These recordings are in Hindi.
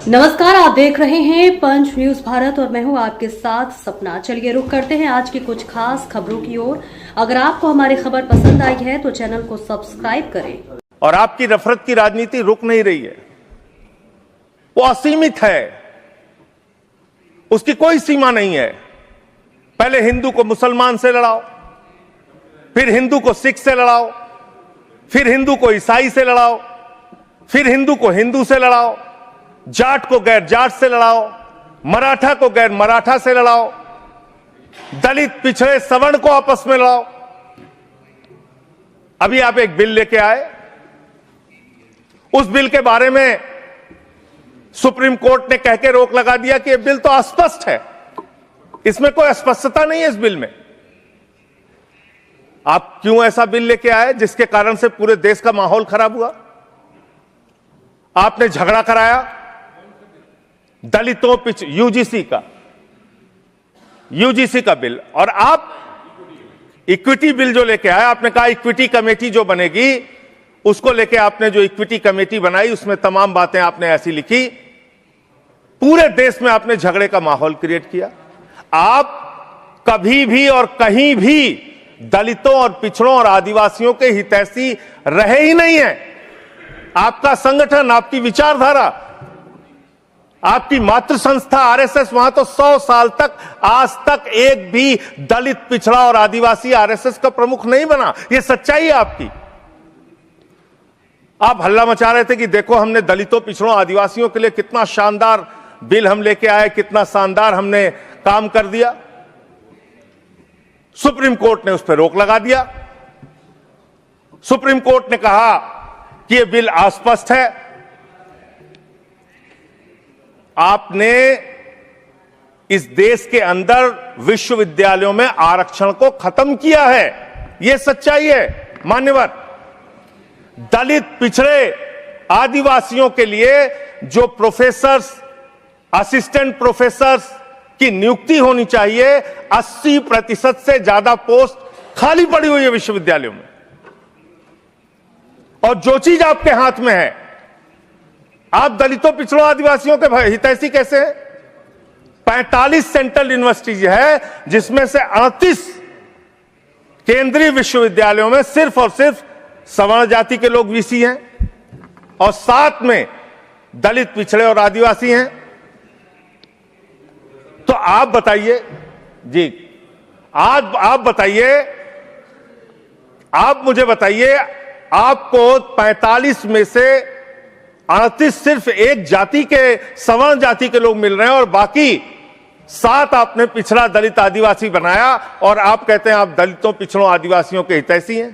नमस्कार, आप देख रहे हैं पंच न्यूज भारत और मैं हूं आपके साथ सपना। चलिए रुक करते हैं आज की कुछ खास खबरों की ओर। अगर आपको हमारी खबर पसंद आई है तो चैनल को सब्सक्राइब करें। और आपकी नफरत की राजनीति रुक नहीं रही है, वो असीमित है, उसकी कोई सीमा नहीं है। पहले हिंदू को मुसलमान से लड़ाओ, फिर हिंदू को सिख से लड़ाओ, फिर हिंदू को ईसाई से लड़ाओ, फिर हिंदू को हिंदू से लड़ाओ, जाट को गैर जाट से लड़ाओ, मराठा को गैर मराठा से लड़ाओ, दलित पिछड़े सवर्ण को आपस में लड़ाओ। अभी आप एक बिल लेके आए, उस बिल के बारे में सुप्रीम कोर्ट ने कह के रोक लगा दिया कि यह बिल तो अस्पष्ट है, इसमें कोई स्पष्टता नहीं है इस बिल में। आप क्यों ऐसा बिल लेके आए जिसके कारण से पूरे देश का माहौल खराब हुआ? आपने झगड़ा कराया दलितों यूजीसी का बिल, और आप इक्विटी बिल जो लेके आए, आपने कहा इक्विटी कमेटी जो बनेगी उसको लेके आपने जो इक्विटी कमेटी बनाई उसमें तमाम बातें आपने ऐसी लिखी, पूरे देश में आपने झगड़े का माहौल क्रिएट किया। आप कभी भी और कहीं भी दलितों और पिछड़ों और आदिवासियों के हितैषी रहे ही नहीं है। आपका संगठन, आपकी विचारधारा, आपकी मातृ संस्था आरएसएस, वहां तो 100 साल तक आज तक एक भी दलित, पिछड़ा और आदिवासी आरएसएस का प्रमुख नहीं बना। यह सच्चाई है आपकी। आप हल्ला मचा रहे थे कि देखो हमने दलितों, पिछड़ों, आदिवासियों के लिए कितना शानदार बिल हम लेके आए, कितना शानदार हमने काम कर दिया। सुप्रीम कोर्ट ने उस पर रोक लगा दिया। सुप्रीम कोर्ट ने कहा कि यह बिल अस्पष्ट है। आपने इस देश के अंदर विश्वविद्यालयों में आरक्षण को खत्म किया है, यह सच्चाई है मान्यवर। दलित, पिछड़े, आदिवासियों के लिए जो प्रोफेसर्स, असिस्टेंट प्रोफेसर्स की नियुक्ति होनी चाहिए, 80% से ज्यादा पोस्ट खाली पड़ी हुई है विश्वविद्यालयों में। और जो चीज आपके हाथ में है, आप दलितों, पिछड़ों, आदिवासियों के हितैषी कैसे हैं? 45 सेंट्रल यूनिवर्सिटीज है जिसमें से 38 केंद्रीय विश्वविद्यालयों में सिर्फ और सिर्फ सवर्ण जाति के लोग वीसी हैं और 7 में दलित, पिछड़े और आदिवासी हैं। तो आप बताइए जी, आज आप बताइए, आप मुझे बताइए, आपको 45 में से 38 सिर्फ एक जाति के, सवर्ण जाति के लोग मिल रहे हैं और बाकी 7 आपने पिछड़ा, दलित, आदिवासी बनाया और आप कहते हैं आप दलितों, पिछड़ों, आदिवासियों के हितैषी हैं।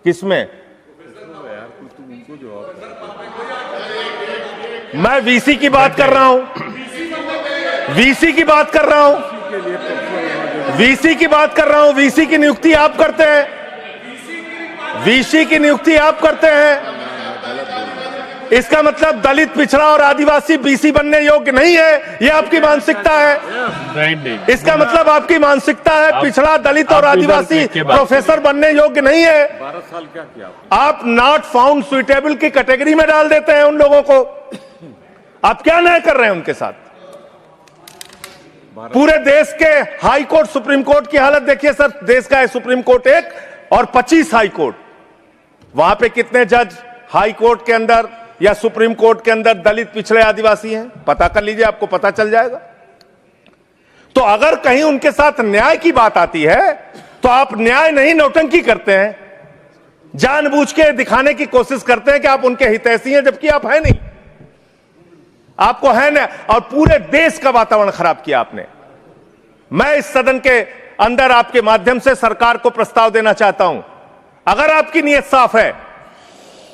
किसमें? मैं वीसी की बात कर रहा हूं, वीसी की बात कर रहा हूं, वीसी की बात कर रहा हूं। वीसी की नियुक्ति आप करते हैं, वीसी की नियुक्ति आप करते हैं। इसका मतलब दलित, पिछड़ा और आदिवासी बीसी बनने योग्य नहीं है, यह आपकी मानसिकता है। इसका मतलब आपकी मानसिकता है पिछड़ा, दलित और आदिवासी प्रोफेसर बनने योग्य नहीं है। 12 साल क्या किया आप नॉट फाउंड सुइटेबल की कैटेगरी में डाल देते हैं उन लोगों को। आप क्या न्याय कर रहे हैं उनके साथ? पूरे देश के हाई कोर्ट, सुप्रीम कोर्ट की हालत देखिए सर। देश का है सुप्रीम कोर्ट एक और 25 हाई कोर्ट। वहां पे कितने जज हाई कोर्ट के अंदर या सुप्रीम कोर्ट के अंदर दलित, पिछड़े, आदिवासी हैं? पता कर लीजिए, आपको पता चल जाएगा। तो अगर कहीं उनके साथ न्याय की बात आती है तो आप न्याय नहीं, नौटंकी करते हैं, जानबूझ के दिखाने की कोशिश करते हैं कि आप उनके हितैषी हैं, जबकि आप हैं नहीं। आपको है ना, और पूरे देश का वातावरण खराब किया आपने। मैं इस सदन के अंदर आपके माध्यम से सरकार को प्रस्ताव देना चाहता हूं, अगर आपकी नीयत साफ है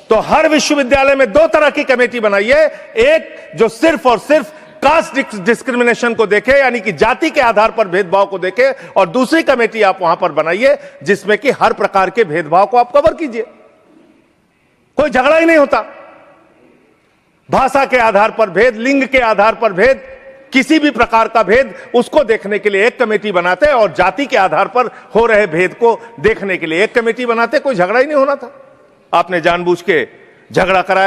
तो हर विश्वविद्यालय में 2 तरह की कमेटी बनाइए। एक जो सिर्फ और सिर्फ कास्ट डिस्क्रिमिनेशन को देखे, यानी कि जाति के आधार पर भेदभाव को देखे, और दूसरी कमेटी आप वहां पर बनाइए जिसमें कि हर प्रकार के भेदभाव को आप कवर कीजिए। कोई झगड़ा ही नहीं होता। भाषा के आधार पर भेद, लिंग के आधार पर भेद, किसी भी प्रकार का भेद, उसको देखने के लिए एक कमेटी बनाते और जाति के आधार पर हो रहे भेद को देखने के लिए एक कमेटी बनाते, कोई झगड़ा ही नहीं होना था। आपने जानबूझ के झगड़ा कराया।